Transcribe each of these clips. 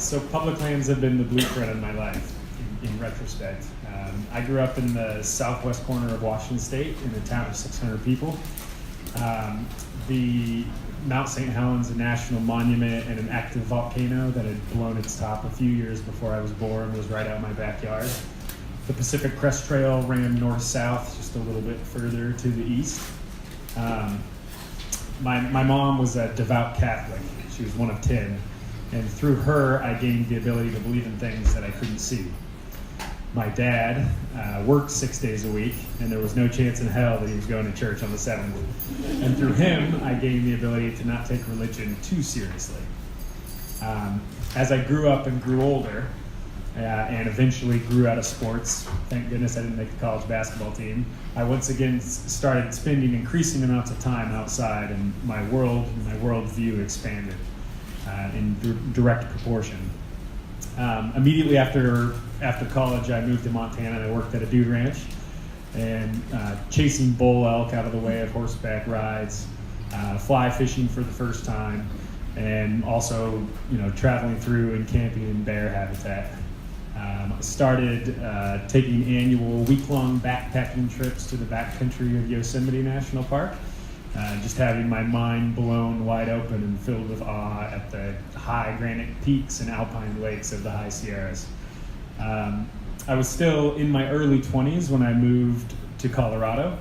So public lands have been the blueprint of my life, in retrospect. I grew up in the southwest corner of Washington State in a town of 600 people. The Mount St. Helens, a national monument and an active volcano that had blown its top a few years before I was born, was right out in my backyard. The Pacific Crest Trail ran north-south, just a little bit further to the east. My mom was a devout Catholic. She was one of 10. And through her, I gained the ability to believe in things that I couldn't see. My dad worked 6 days a week, and there was no chance in hell that he was going to church on the 7th. And through him, I gained the ability to not take religion too seriously. As I grew up and grew older, and eventually grew out of sports, thank goodness I didn't make the college basketball team, I once again started spending increasing amounts of time outside, and my worldview expanded in direct proportion. Immediately after college, I moved to Montana and I worked at a dude ranch, and chasing bull elk out of the way of horseback rides, fly fishing for the first time, and also traveling through and camping in bear habitat. I started taking annual week-long backpacking trips to the backcountry of Yosemite National Park, just having my mind blown wide open and filled with awe at the high granite peaks and alpine lakes of the high Sierras. I was still in my early 20s when I moved to Colorado,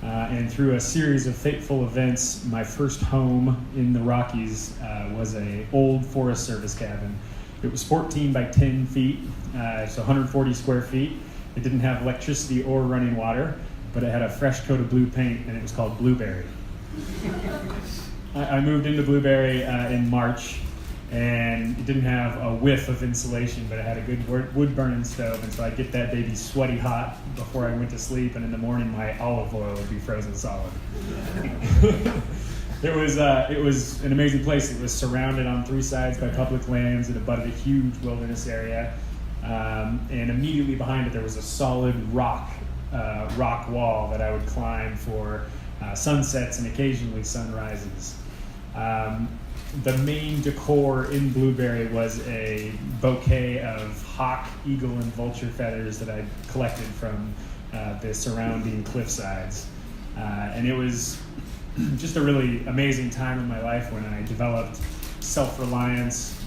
and through a series of fateful events, my first home in the Rockies was an old Forest Service cabin. It was 14 by 10 feet, so 140 square feet. It didn't have electricity or running water, but it had a fresh coat of blue paint, and it was called Blueberry. I moved into Blueberry in March, and it didn't have a whiff of insulation, but it had a good wood-burning stove, and so I'd get that baby sweaty hot before I went to sleep, and in the morning my olive oil would be frozen solid. It was an amazing place. It was surrounded on 3 sides by public lands. It abutted a huge wilderness area, and immediately behind it there was a solid rock wall that I would climb for sunsets and occasionally sunrises. The main decor in Blueberry was a bouquet of hawk, eagle, and vulture feathers that I collected from the surrounding cliffsides. And it was just a really amazing time in my life when I developed self-reliance,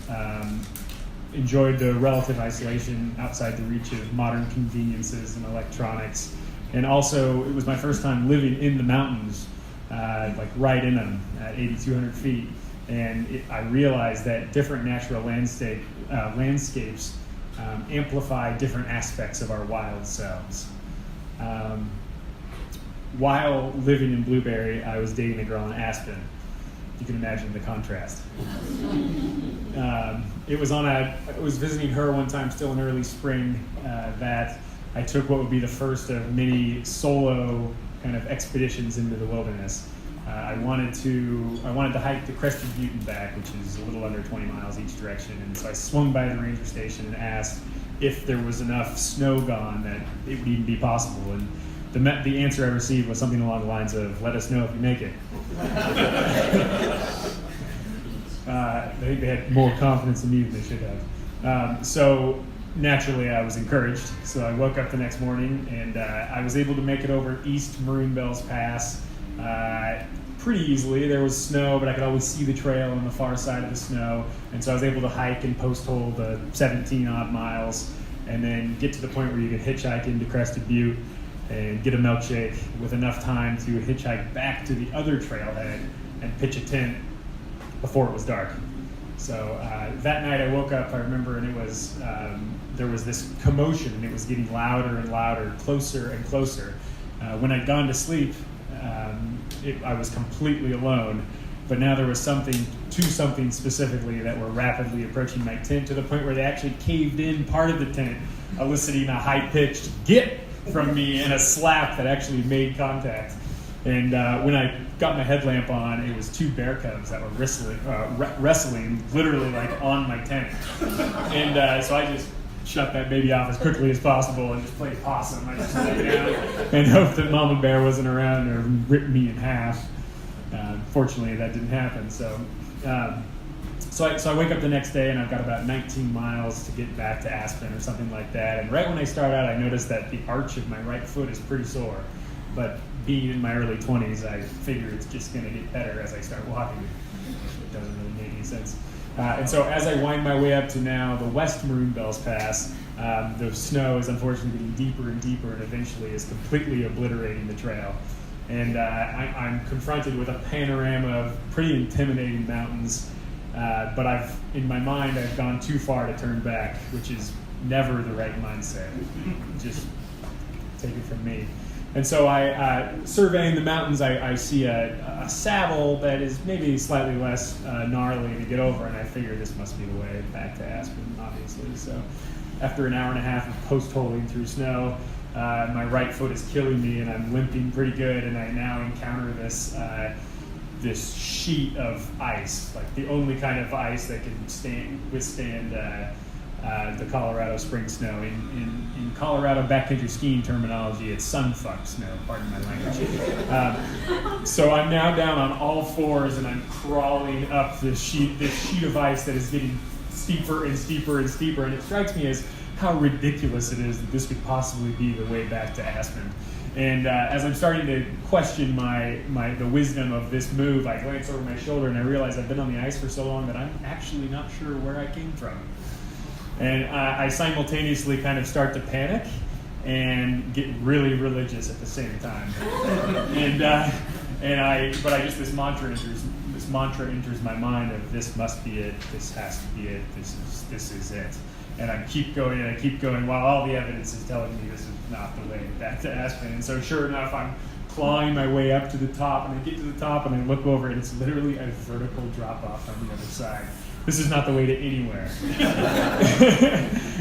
enjoyed the relative isolation outside the reach of modern conveniences and electronics. And also, it was my first time living in the mountains, like right in them at 8,200 feet. And I realized that different natural landscapes amplify different aspects of our wild selves. While living in Blueberry, I was dating a girl in Aspen. You can imagine the contrast. I was visiting her one time, still in early spring, that I took what would be the first of many solo kind of expeditions into the wilderness. I wanted to hike the Crested Butte and back, which is a little under 20 miles each direction. And so I swung by the ranger station and asked if there was enough snow gone that it would even be possible. And the answer I received was something along the lines of, "Let us know if you make it." I think they had more confidence in me than they should have. So naturally, I was encouraged. So I woke up the next morning, and I was able to make it over East Maroon Bells Pass pretty easily. There was snow, but I could always see the trail on the far side of the snow. And so I was able to hike and post-hole the 17-odd miles, and then get to the point where you could hitchhike into Crested Butte and get a milkshake with enough time to hitchhike back to the other trailhead and pitch a tent before it was dark. So that night I woke up, I remember, and it was there was this commotion, and it was getting louder and louder, closer and closer. When I'd gone to sleep, I was completely alone, but now there was something specifically that were rapidly approaching my tent, to the point where they actually caved in part of the tent, eliciting a high-pitched "get" from me and a slap that actually made contact. And when I got my headlamp on, it was 2 bear cubs that were wrestling literally like on my tent. And so I just shut that baby off as quickly as possible and just played possum. I just lay down and hoped that Mama Bear wasn't around or ripped me in half. Fortunately, that didn't happen. So So I wake up the next day and I've got about 19 miles to get back to Aspen or something like that. And right when I start out, I notice that the arch of my right foot is pretty sore. But being in my early 20s, I figure it's just going to get better as I start walking. It doesn't really make any sense. And so as I wind my way up to now the West Maroon Bells Pass, the snow is unfortunately getting deeper and deeper and eventually is completely obliterating the trail. And I'm confronted with a panorama of pretty intimidating mountains. But in my mind, I've gone too far to turn back, which is never the right mindset. Just take it from me. And so surveying the mountains, I see a saddle that is maybe slightly less gnarly to get over, and I figure this must be the way back to Aspen, obviously. So after an hour and a half of post-holing through snow, my right foot is killing me, and I'm limping pretty good, and I now encounter this sheet of ice, like the only kind of ice that can withstand the Colorado spring snow. In Colorado backcountry skiing terminology, it's sun-fuck snow, pardon my language. So I'm now down on all fours and I'm crawling up this sheet of ice that is getting steeper and steeper and steeper, and it strikes me as how ridiculous it is that this could possibly be the way back to Aspen. And as I'm starting to question the wisdom of this move, I glance over my shoulder and I realize I've been on the ice for so long that I'm actually not sure where I came from. And I simultaneously kind of start to panic and get really religious at the same time. This mantra enters my mind of this must be it, this has to be it, this is it. And I keep going while all the evidence is telling me this is not the way back to Aspen. And so sure enough, I'm clawing my way up to the top, and I get to the top and I look over and it's literally a vertical drop off on the other side. This is not the way to anywhere.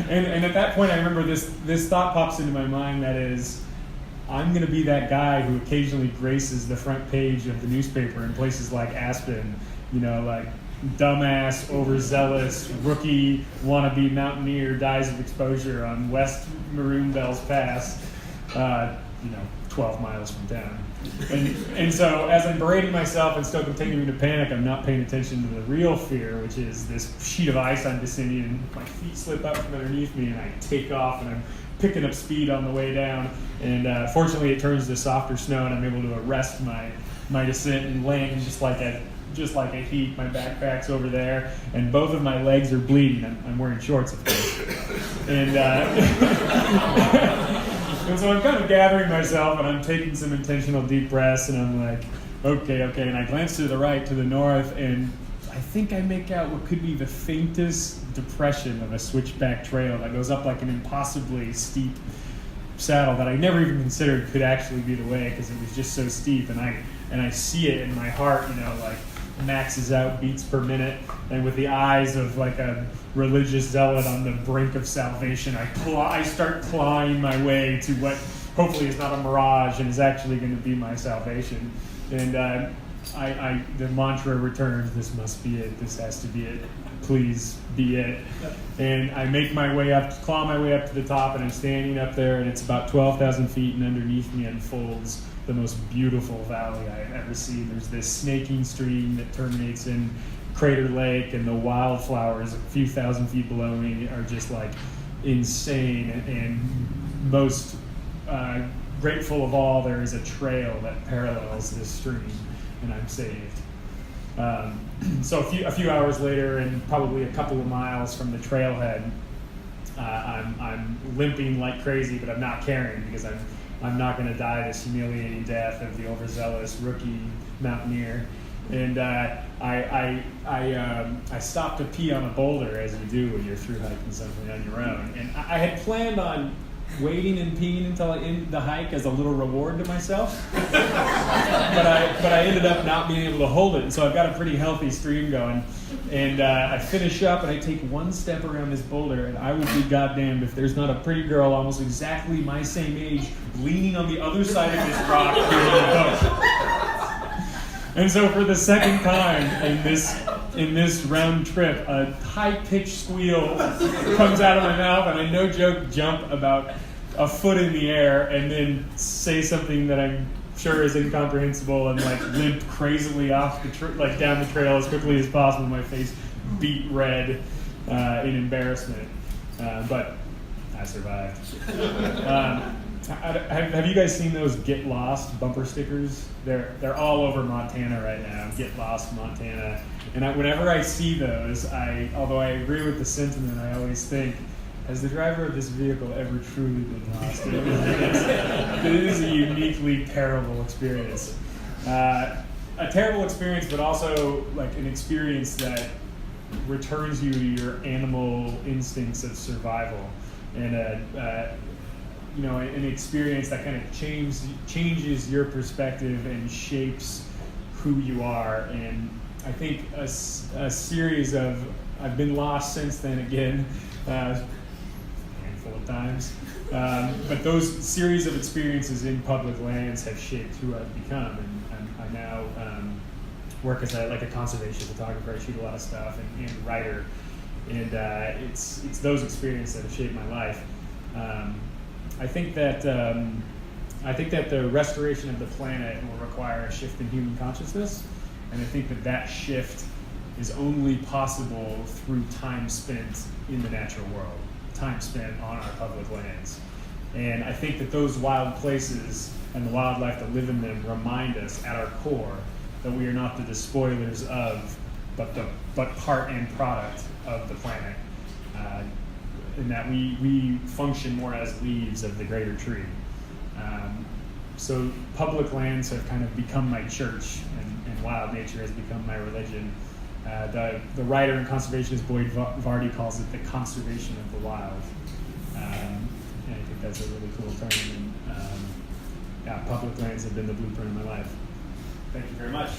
and at that point I remember this thought pops into my mind, that is, I'm going to be that guy who occasionally graces the front page of the newspaper in places like Aspen, like dumbass, overzealous, rookie, wannabe mountaineer dies of exposure on West Maroon Bells Pass, 12 miles from town. And so as I'm berating myself and still continuing to panic, I'm not paying attention to the real fear, which is this sheet of ice I'm descending, and my feet slip up from underneath me and I take off and I'm picking up speed on the way down. And fortunately it turns to softer snow and I'm able to arrest my descent and land just like a heap. My backpack's over there, and both of my legs are bleeding. I'm wearing shorts, of course. And and so I'm kind of gathering myself, and I'm taking some intentional deep breaths, and I'm like, okay. And I glance to the right, to the north, and I think I make out what could be the faintest depression of a switchback trail that goes up like an impossibly steep saddle that I never even considered could actually be the way, because it was just so steep. And I see it in my heart, like maxes out beats per minute, and with the eyes of like a religious zealot on the brink of salvation, I start clawing my way to what hopefully is not a mirage and is actually going to be my salvation. And the mantra returns: this must be it, this has to be it, please be it. And I make my way up, claw my way up to the top, and I'm standing up there, and it's about 12,000 feet, and underneath me unfolds the most beautiful valley I've ever seen. There's this snaking stream that terminates in Crater Lake, and the wildflowers a few thousand feet below me are just like insane. And most grateful of all, there is a trail that parallels this stream, and I'm saved. So a few hours later, and probably a couple of miles from the trailhead, I'm limping like crazy, but I'm not caring, because I'm not going to die this humiliating death of the overzealous rookie mountaineer. And I stopped to pee on a boulder, as you do when you're through hiking something on your own. And I had planned on waiting and peeing until I ended the hike as a little reward to myself. but I ended up not being able to hold it. And so I've got a pretty healthy stream going. And I finish up and I take one step around this boulder, and I would be goddamned if there's not a pretty girl almost exactly my same age leaning on the other side of this rock doing a boat. And so for the second time in this round trip, a high-pitched squeal comes out of my mouth, and I no joke jump about a foot in the air and then say something that I'm sure is incomprehensible, and like limp crazily off down the trail as quickly as possible, my face beet red in embarrassment, but I survived. Have you guys seen those "Get Lost" bumper stickers? They're all over Montana right now. "Get Lost, Montana," and whenever I see those, although I agree with the sentiment, I always think, has the driver of this vehicle ever truly been lost? It is a uniquely terrible experience. A terrible experience, but also like an experience that returns you to your animal instincts of survival, and an experience that kind of changes your perspective and shapes who you are. And I think a series of, I've been lost since then again, a handful of times, but those series of experiences in public lands have shaped who I've become. And I now work as a conservation photographer. I shoot a lot of stuff, and writer, and it's those experiences that have shaped my life. I think that the restoration of the planet will require a shift in human consciousness, and I think that shift is only possible through time spent in the natural world, time spent on our public lands. And I think that those wild places and the wildlife that live in them remind us at our core that we are not the despoilers of, but part and product of the planet. And that we function more as leaves of the greater tree. So public lands have kind of become my church, and wild nature has become my religion. The writer and conservationist Boyd Vardy calls it the conservation of the wild. And I think that's a really cool term. And public lands have been the blueprint of my life. Thank you very much.